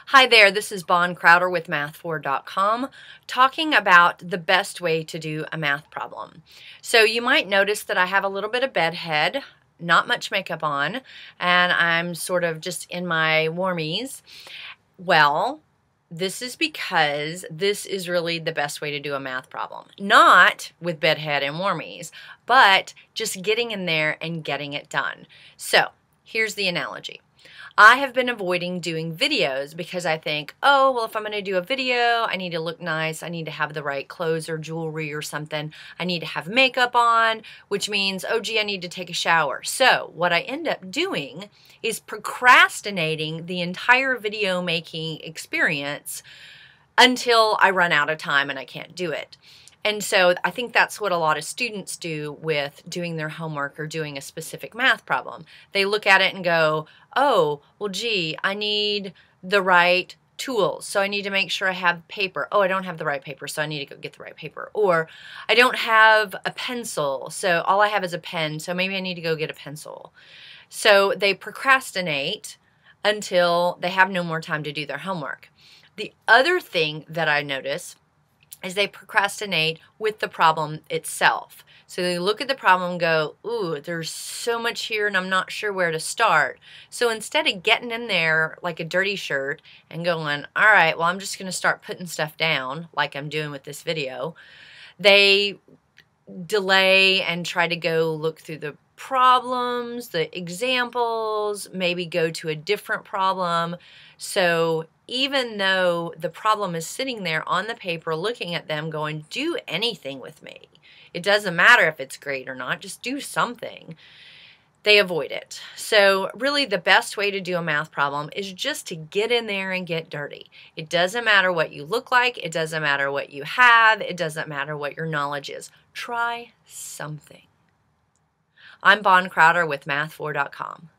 Hi there, this is Bon Crowder with Math4.com talking about the best way to do a math problem. So you might notice that I have a little bit of bedhead, not much makeup on, and I'm sort of just in my warmies. Well, this is because this is really the best way to do a math problem. Not with bedhead and warmies, but just getting in there and getting it done. So here's the analogy. I have been avoiding doing videos because I think, oh, well, if I'm going to do a video, I need to look nice. I need to have the right clothes or jewelry or something. I need to have makeup on, which means, oh, gee, I need to take a shower. So what I end up doing is procrastinating the entire video making experience until I run out of time and I can't do it. And so I think that's what a lot of students do with doing their homework or doing a specific math problem. They look at it and go, oh, well, gee, I need the right tools. So I need to make sure I have paper. Oh, I don't have the right paper, so I need to go get the right paper. Or I don't have a pencil, so all I have is a pen, so maybe I need to go get a pencil. So they procrastinate until they have no more time to do their homework. The other thing that I notice is they procrastinate with the problem itself. So they look at the problem and go, ooh, there's so much here and I'm not sure where to start. So instead of getting in there like a dirty shirt and going, all right, well, I'm just going to start putting stuff down like I'm doing with this video, they delay and try to go look through the problems, the examples, maybe go to a different problem. So even though the problem is sitting there on the paper looking at them going, do anything with me. It doesn't matter if it's great or not, just do something. They avoid it. So really the best way to do a math problem is just to get in there and get dirty. It doesn't matter what you look like. It doesn't matter what you have. It doesn't matter what your knowledge is. Try something. I'm Bon Crowder with Math4.com.